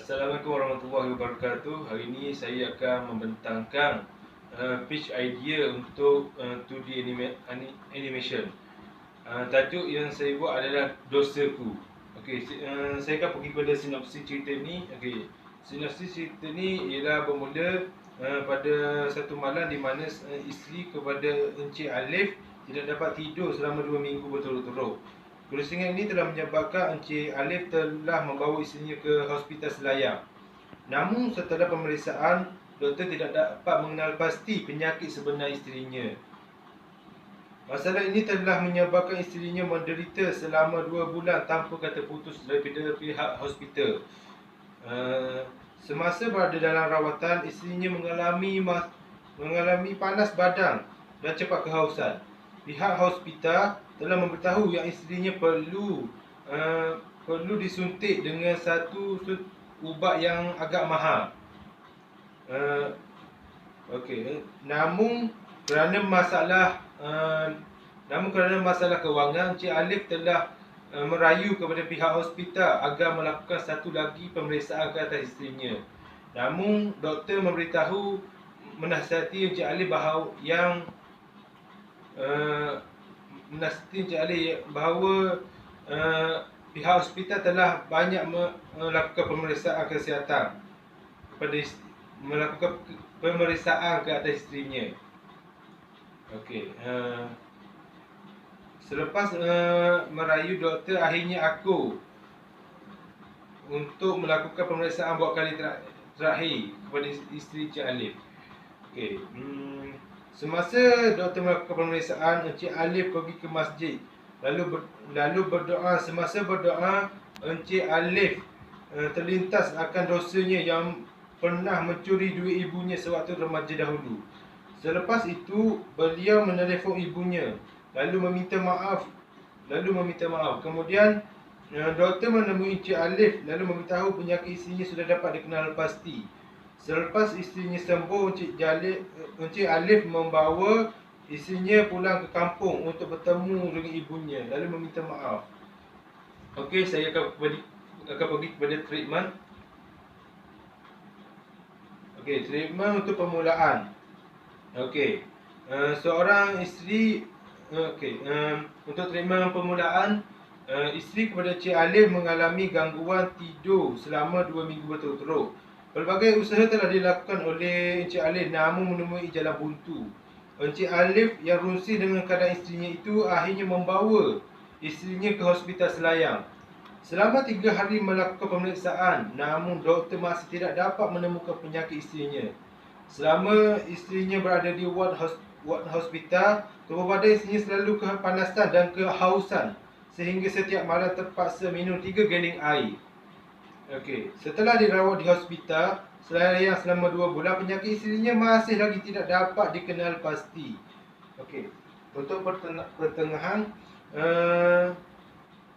Assalamualaikum warahmatullahi wabarakatuh. Hari ini saya akan membentangkan pitch idea untuk 2D animation. Tajuk yang saya buat adalah Dosaku. Okey, saya akan pergi kepada sinopsis cerita ni. Okey, sinopsis cerita ni ialah bermula pada satu malam di mana isteri kepada Encik Alif tidak dapat tidur selama 2 minggu berturut-turut. Kerusingan ini telah menyebabkan Encik Alif telah membawa isterinya ke hospital Selayar. Namun setelah pemeriksaan, doktor tidak dapat mengenal pasti penyakit sebenar isterinya. Masalah ini telah menyebabkan isterinya menderita selama 2 bulan tanpa kata putus daripada pihak hospital. Semasa berada dalam rawatan, isterinya mengalami panas badan dan cepat kehausan. Pihak hospital telah memberitahu yang isterinya perlu disuntik dengan satu ubat yang agak mahal. Namun kerana masalah kewangan, Encik Alif telah merayu kepada pihak hospital agar melakukan satu lagi pemeriksaan ke atas isterinya. Namun doktor menasihati Encik Alif bahawa pihak hospital telah banyak melakukan pemeriksaan kesihatan ke atas isterinya. Selepas merayu, doktor akhirnya akur untuk melakukan pemeriksaan buat kali terakhir kepada isteri Encik Alif. Semasa doktor melakukan pemeriksaan, Encik Alif pergi ke masjid lalu berdoa. Semasa berdoa, Encik Alif terlintas akan dosanya yang pernah mencuri duit ibunya sewaktu remaja dahulu. Selepas itu, beliau menelefon ibunya lalu meminta maaf. Kemudian doktor menemui Encik Alif lalu memberitahu penyakit isterinya sudah dapat dikenal pasti. Selepas isterinya sembuh, Encik Alif membawa isterinya pulang ke kampung untuk bertemu dengan ibunya lalu meminta maaf. Saya akan pergi kepada treatment. Treatment untuk permulaan. Seorang isteri. Untuk treatment permulaan, isteri kepada Encik Alif mengalami gangguan tidur selama 2 minggu berturut-turut. Pelbagai usaha telah dilakukan oleh Encik Alif namun menemui jalan buntu. Encik Alif yang rusih dengan keadaan isterinya itu akhirnya membawa isterinya ke hospital Selayar. Selama 3 hari melakukan pemeriksaan, namun doktor masih tidak dapat menemukan penyakit isterinya. Selama isterinya berada di ward hospital, tubuh badan isterinya selalu kepanasan dan kehausan sehingga setiap malam terpaksa minum 3 galon air. Setelah dirawat di hospital Selayar selama 2 bulan, penyakit isterinya masih lagi tidak dapat dikenal pasti. Untuk pertengahan,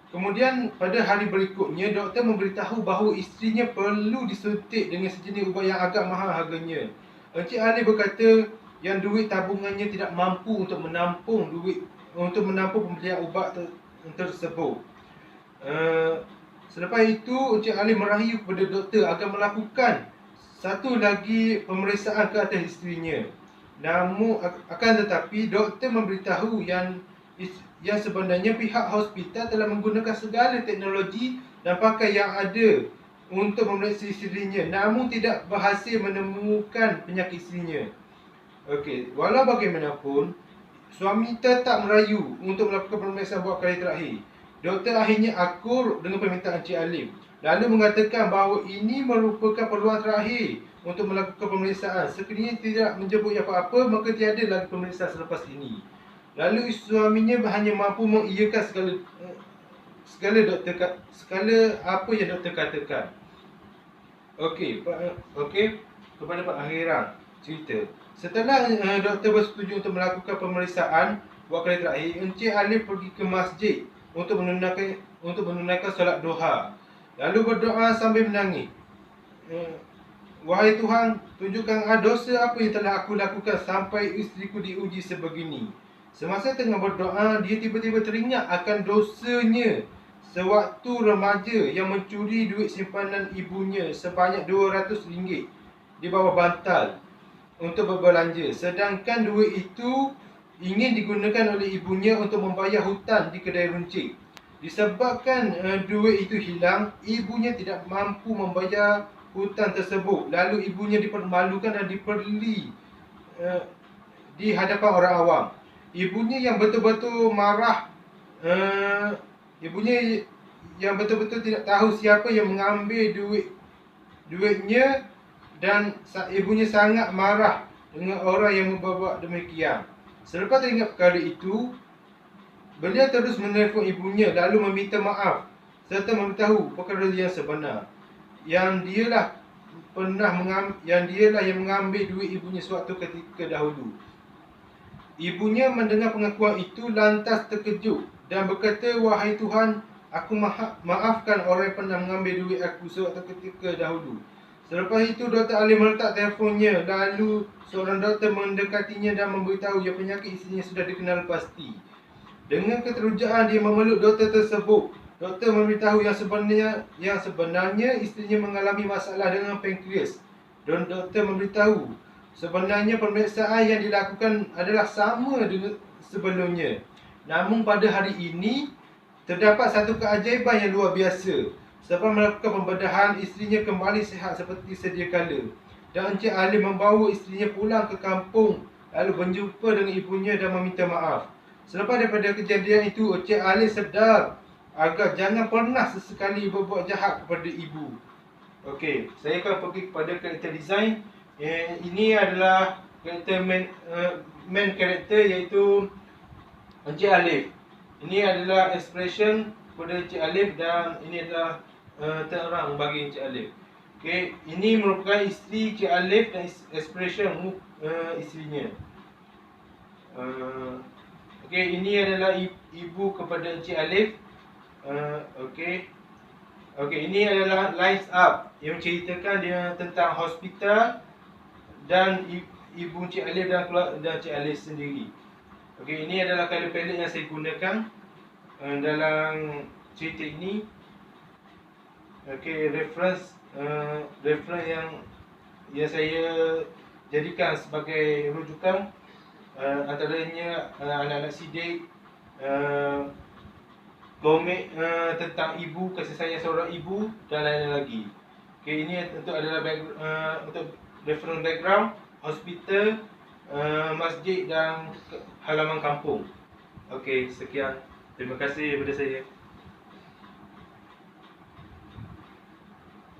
kemudian pada hari berikutnya, doktor memberitahu bahawa isterinya perlu disuntik dengan sejenis ubat yang agak mahal harganya. Encik Alif berkata yang duit tabungannya tidak mampu untuk menampung pembelian ubat tersebut. Selepas itu, Encik Alif merayu kepada doktor agar melakukan satu lagi pemeriksaan ke atas isterinya. Namun akan tetapi doktor memberitahu yang sebenarnya pihak hospital telah menggunakan segala teknologi dan pakai yang ada untuk memeriksa isterinya namun tidak berhasil menemukan penyakit isterinya. Walau bagaimanapun, suami tetap merayu untuk melakukan pemeriksaan buat kali terakhir. Doktor akhirnya akur dengan permintaan Encik Alif lalu mengatakan bahawa ini merupakan peluang terakhir untuk melakukan pemeriksaan. Sekiranya tidak menjemput apa-apa, maka tiada lagi pemeriksaan selepas ini. Lalu suaminya hanya mampu mengiyakan segala apa yang doktor katakan. Kepada pengakhiran cerita. Setelah doktor bersetuju untuk melakukan pemeriksaan buat kali terakhir, Encik Alif pergi ke masjid untuk menunaikan solat duha. Lalu berdoa sambil menangis. Wahai Tuhan, tunjukkan dosa apa yang telah aku lakukan sampai isteriku diuji sebegini. Semasa tengah berdoa, dia tiba-tiba teringat akan dosanya sewaktu remaja yang mencuri duit simpanan ibunya sebanyak RM200 di bawah bantal untuk berbelanja, sedangkan duit itu ingin digunakan oleh ibunya untuk membayar hutang di kedai runcit. Disebabkan duit itu hilang, ibunya tidak mampu membayar hutang tersebut. Lalu ibunya dipermalukan dan diperli di hadapan orang awam. Ibunya yang betul-betul marah, ibunya yang betul-betul tidak tahu siapa yang mengambil duitnya, dan ibunya sangat marah dengan orang yang membuat demikian. Selepas teringat perkara itu, beliau terus menelpon ibunya lalu meminta maaf serta memberitahu perkara yang sebenar. Yang dialah yang mengambil duit ibunya suatu ketika dahulu. Ibunya mendengar pengakuan itu lantas terkejut dan berkata, "Wahai Tuhan, aku maafkan orang yang pernah mengambil duit aku suatu ketika dahulu." Selepas itu, Dr. Ali meletak telefonnya. Lalu seorang doktor mendekatinya dan memberitahu yang penyakit isterinya sudah dikenal pasti. Dengan keterujaan dia memeluk doktor tersebut. Doktor memberitahu yang sebenarnya isterinya mengalami masalah dengan pankreas. Dan doktor memberitahu sebenarnya pemeriksaan yang dilakukan adalah sama dengan sebelumnya. Namun pada hari ini terdapat satu keajaiban yang luar biasa. Setelah melakukan pembedahan, isterinya kembali sihat seperti sedia kala. Dan Encik Ali membawa isterinya pulang ke kampung lalu berjumpa dengan ibunya dan meminta maaf. Selepas daripada kejadian itu, Encik Ali sedar agar jangan pernah sesekali berbuat jahat kepada ibu. Okey, saya akan pergi kepada karakter design. Ini adalah karakter main karakter, iaitu Encik Alif. Ini adalah expression kepada Encik Alif dan ini adalah terang bagi Encik Alif. Okey, ini merupakan isteri Encik Alif dan expression isterinya. Okey, ini adalah ibu kepada Encik Alif. Okey, ini adalah lines up yang menceritakan dia tentang hospital dan ibu Encik Alif dan Encik Alif sendiri. Okey, ini adalah color palette yang saya gunakan dalam cerita ini. Okey, reference yang saya jadikan sebagai rujukan antaranya anak-anak sidik, komik tentang ibu, kasih sayang seorang ibu dan lain-lain lagi. Okey, ini untuk reference background, hospital, masjid dan halaman kampung. Okey, sekian. Terima kasih daripada saya.